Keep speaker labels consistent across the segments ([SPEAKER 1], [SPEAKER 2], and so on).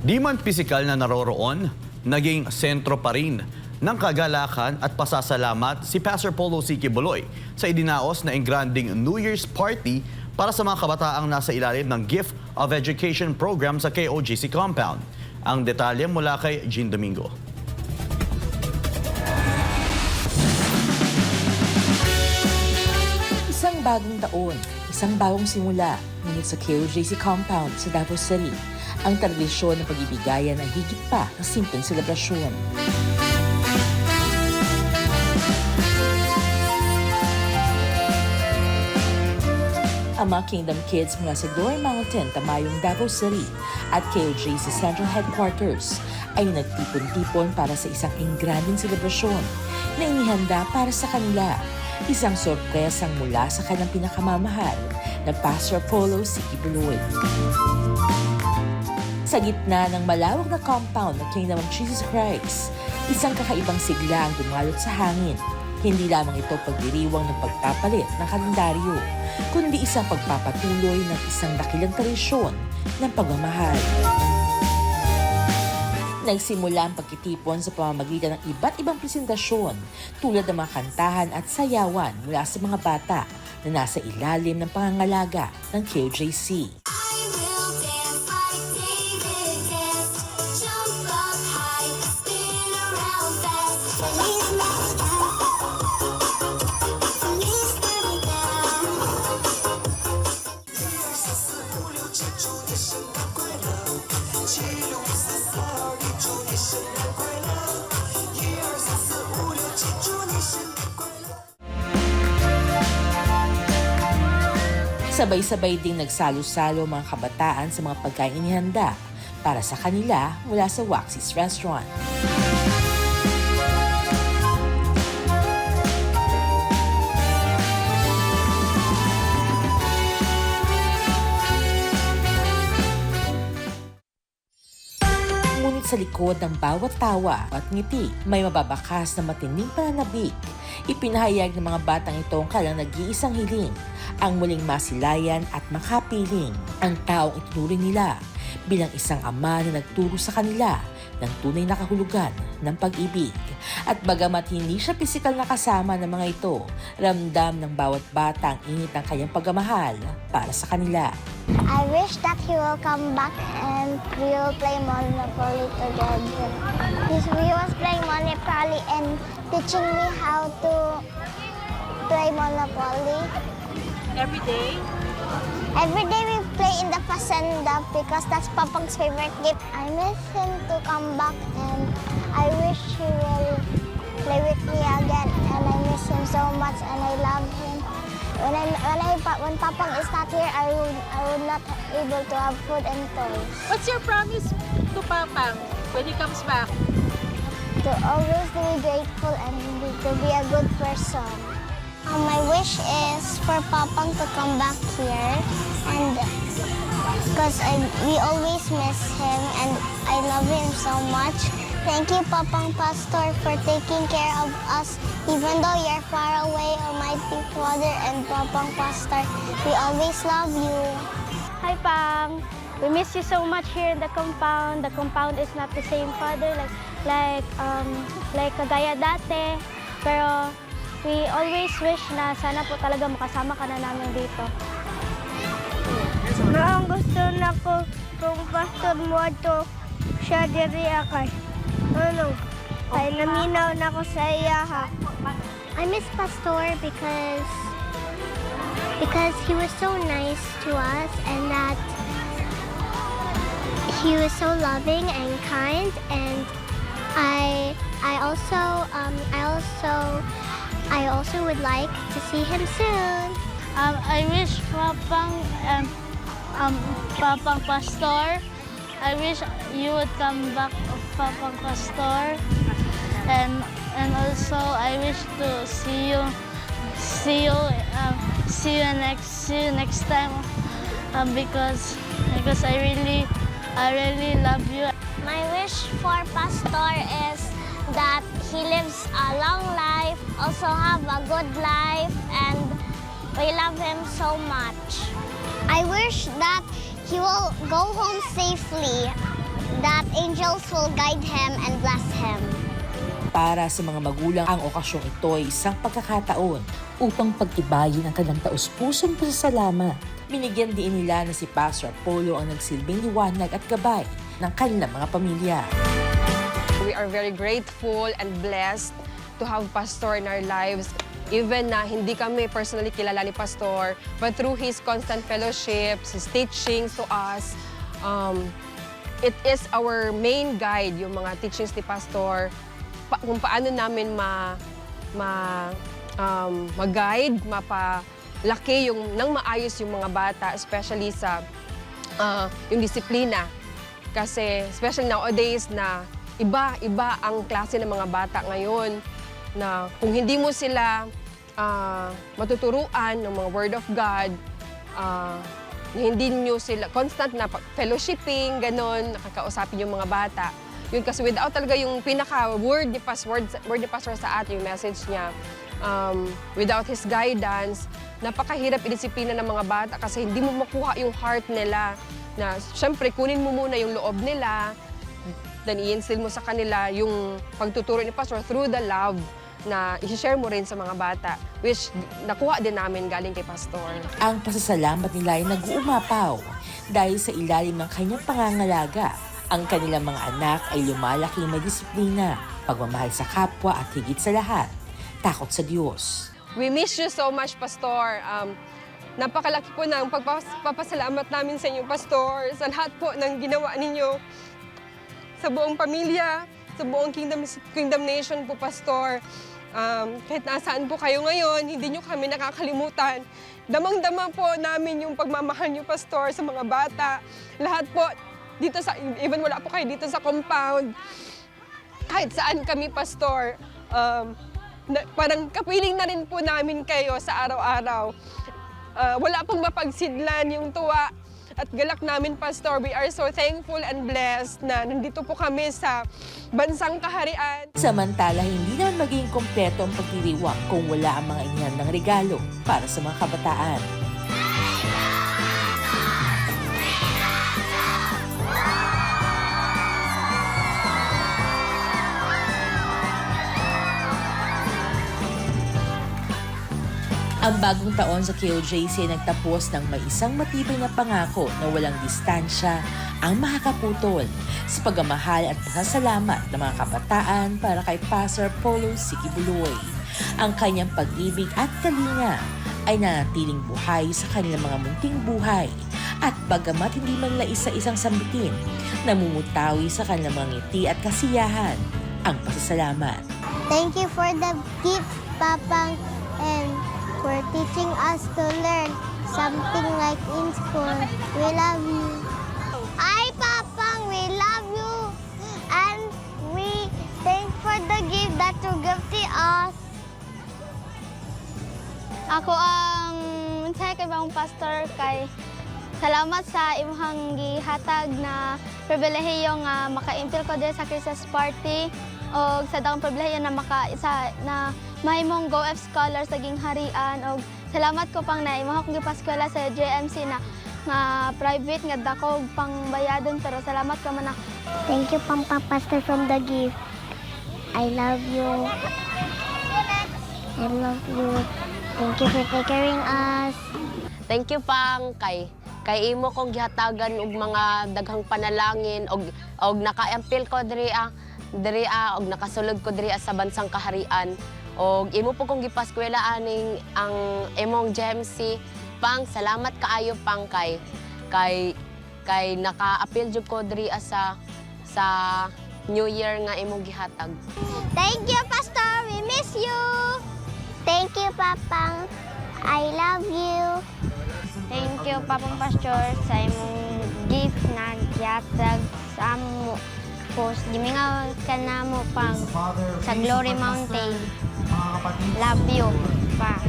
[SPEAKER 1] Di man pisikal na naroroon, naging sentro pa rin ng kagalakan at pasasalamat si Pastor Polo C. Quiboloy sa idinaos na engranding New Year's Party para sa mga kabataang nasa ilalim ng Gift of Education program sa KOJC compound. Ang detalye mula kay Jean Domingo.
[SPEAKER 2] Isang bagong taon, isang bagong simula, ngunit sa KOJC compound sa Davao City, ang tradisyon ng pag-ibigayan ay higit pa ng simpleng selebrasyon. Ang mga Kingdom Kids mula sa Glory Mountain, Tamayong, Davao City at KOJC Central Headquarters ay nagtipon-tipon para sa isang engranding selebrasyon na inihanda para sa kanila. Isang sorpresang mula sa kanilang pinakamamahal na Pastor Polo C. Quiboloy. Sa gitna ng malawak na compound ng Kingdom of Jesus Christ, isang kakaibang sigla ang dumalot sa hangin. Hindi lamang ito pagdiriwang ng pagpapalit ng kalendaryo, kundi isang pagpapatuloy ng isang dakilang tradisyon ng pagmamahal. Nagsimula ang pagtitipon sa pamamagitan ng iba't ibang presentasyon tulad ng mga kantahan at sayawan mula sa mga bata na nasa ilalim ng pangangalaga ng KOJC. Sabay-sabay ding nagsalo-salo mga kabataan sa mga pagkain inihanda para sa kanila mula sa Waxy's Restaurant. Ngunit sa likod ng bawat tawa at ngiti, may mababakas na matinding pananabik. Ipinahayag ng mga batang ito ang kanilang nag-iisang hiling, ang muling masilayan at makapiling ang taong itunuring nila bilang isang ama na nagturo sa kanila ng tunay na kahulugan ng pag-ibig. At bagamat hindi siya pisikal na kasama ng mga ito, ramdam ng bawat bata ang init ng kanyang pagmamahal para sa kanila.
[SPEAKER 3] I wish that he will come back and we will play Monopoly together. We was playing Monopoly and teaching me how to play Monopoly.
[SPEAKER 4] Every day?
[SPEAKER 3] Every day we play in the Pasenda because that's Papang's favorite game. I miss him to come back and I wish he will play with me again and I miss him so much and I love him. When Papang is not here, I would not able to have food and toys.
[SPEAKER 4] What's your promise to Papang when he comes back?
[SPEAKER 3] To always be grateful and to be a good person. My wish is for Papang to come back here and because we always miss him and I love him so much. Thank you, Papang Pastor, for taking care of us. Even though you're far away, Almighty Father and Papang Pastor, we always love you.
[SPEAKER 5] Hi, Pang. We miss you so much here in the compound. The compound is not the same, Father, like kagaya dati. Pero we always wish na sana po talaga makasama ka na namin dito.
[SPEAKER 3] Ang gusto na ko kung Pastor mo ito siya diri akay. Ay naminaw na ko sa iya ha. I miss Pastor because he was so nice to us and that he was so loving and kind and I also would like to see him soon.
[SPEAKER 5] I wish Papang Pastor, I wish you would come back, Papang Pastor, and also I wish to see you next time because I really love you.
[SPEAKER 3] My wish for Pastor is that he lives a long life, also have a good life, and we love him so much. I wish that he will go home safely that angels will guide him and bless him.
[SPEAKER 2] Para sa mga magulang, ang okasyong ito ay isang pagkakataon upang pagtibayin ang kanilang taus-pusong pasasalamat. Binigyan din nila na si Pastor Apollo ang nagsilbing liwanag at gabay ng kanilang mga pamilya.
[SPEAKER 6] We are very grateful and blessed to have Pastor in our lives. Even na hindi kami personally kilala ni Pastor, but through his constant fellowships, his teachings to us, it is our main guide, yung mga teachings ni Pastor, kung paano namin mag-guide, mapalaki ng maayos yung mga bata, especially sa yung disiplina. Kasi especially nowadays na iba ang klase ng mga bata ngayon, na kung hindi mo sila matuturuan ng mga Word of God, hindi nyo sila constant na fellowshipping, ganon, nakakausapin yung mga bata. Yun kasi without talaga yung pinaka-word ni Pastor sa atin, yung message niya, without his guidance, napakahirap idisiplina ng mga bata kasi hindi mo makuha yung heart nila na syempre kunin mo muna yung loob nila, then i-instill mo sa kanila yung pagtuturo ni Pastor through the love na i-share mo rin sa mga bata, which nakuha din namin galing kay Pastor.
[SPEAKER 2] Ang pasasalamat nila ay nag-uumapaw dahil sa ilalim ng kanyang pangangalaga. Ang kanilang mga anak ay lumalaki may disiplina, pagmamahal sa kapwa at higit sa lahat, takot sa Diyos.
[SPEAKER 6] We miss you so much, Pastor. Napakalaki po ng pagpapasalamat namin sa inyo, Pastor, sa lahat po ng ginawa ninyo sa buong pamilya, sa buong Kingdom Nation po, Pastor. Kahit nasaan po kayo ngayon, hindi nyo kami nakakalimutan. Damang-dama po namin yung pagmamahal nyo, Pastor, sa mga bata. Lahat po, dito even wala po kayo dito sa compound, kahit saan kami, Pastor, parang kapiling na rin po namin kayo sa araw-araw. Wala pong mapagsidlan yung tuwa at galak namin, Pastor. We are so thankful and blessed na nandito po kami sa bansang kaharian.
[SPEAKER 2] Samantala, hindi naman magiging kompleto ang pagdiriwang kung wala ang mga inihandang regalo para sa mga kabataan. Ang bagong taon sa KOJC ay nagtapos ng may isang matibay na pangako na walang distansya ang makakaputol sa pagmamahal at pasasalamat ng mga kabataan para kay Pastor Apollo Siki Buloy. Ang kanyang pag-ibig at kalinga ay nanatiling buhay sa kanilang mga munting buhay at bagamat hindi man lang isa-isang sambitin, namumutawi sa kanilang mga ngiti at kasiyahan ang pasasalamat.
[SPEAKER 3] Thank you for the gift, Papang, and for teaching us to learn something like in school. We love you. Hi, Papang, we love you. And we thank for the gift that you give to us.
[SPEAKER 5] Ako ang say kay Bang Pastor kay salamat sa imong gihatag na pribilehiyo nga maka-impil ko diri sa Christmas party o sa daghang pribilehiyo na na mahimong GoF Scholar sa gingharian og salamat ko pang na imong akong gipaskwela sa JMC na nga private nga dako pang bayadon pero salamat ka man.
[SPEAKER 3] Thank you, Papa Pastor, from the gift. I love you. I love you. Thank you for taking caring us.
[SPEAKER 7] Thank you, Pang, kay imo kong gihatagan og mga daghang panalangin og nakaampil ko diri og nakasulod ko diri sa bansang kaharian. Og imo po kong gipaskwela aning ang imong JMC. Pang, salamat kaayo, Pang, kay naka-appeal jud ko diri sa New Year nga imong gihatag.
[SPEAKER 3] Thank you, Pastor. We miss you. Thank you, Papang. I love you.
[SPEAKER 5] Thank you Papang Pastor sa imong gift na gihatag sa amo. Post gimingaw ka na mo pang sa Glory Mountain. Love you, Pa.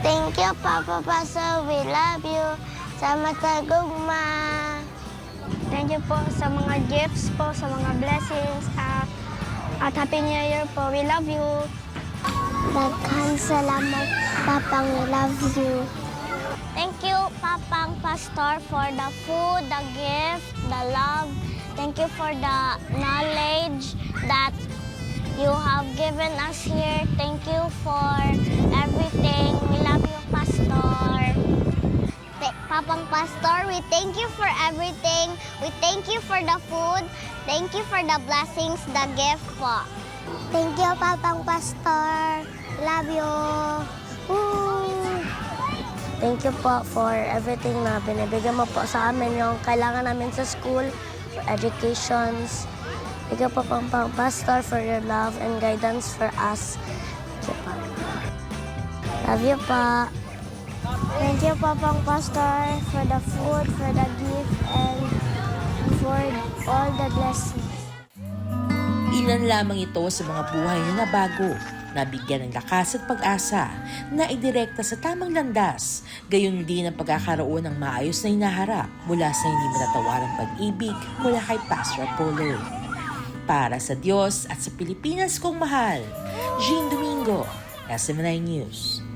[SPEAKER 3] Thank you, Papa Pastor. We love you. Sa matagugma.
[SPEAKER 5] Thank you po sa mga gifts po, sa mga blessings at Happy New Year po. We love you.
[SPEAKER 3] Daghang salamat, Papang. We love you. Thank you, Papang Pastor, for the food, the gift, the love. Thank Thank you for the knowledge that you have given us here. Thank you for everything. We love you, Pastor. Papang Pastor, we thank you for everything. We thank you for the food. Thank you for the blessings, the gift po. Thank you, Papang Pastor. Love you. Woo!
[SPEAKER 5] Thank you po for everything na binibigyan mo po sa amin, yung kailangan namin sa school, for educations. Thank you po, Papang Pastor, for your love and guidance for us. Thank you po. Love you po.
[SPEAKER 3] Thank you, Papang Pastor, for the food, for the gift, and for all the blessings.
[SPEAKER 2] Ilan lamang ito sa mga buhay na nabago, nabigyan ng lakas at pag-asa, na idirekta sa tamang landas, gayon din ang pagkakaroon ng maayos na hinaharap mula sa hindi matatawarang pag-ibig mula kay Pastor Apollo. Para sa Diyos at sa Pilipinas kong mahal, Jean Domingo, SMNI News.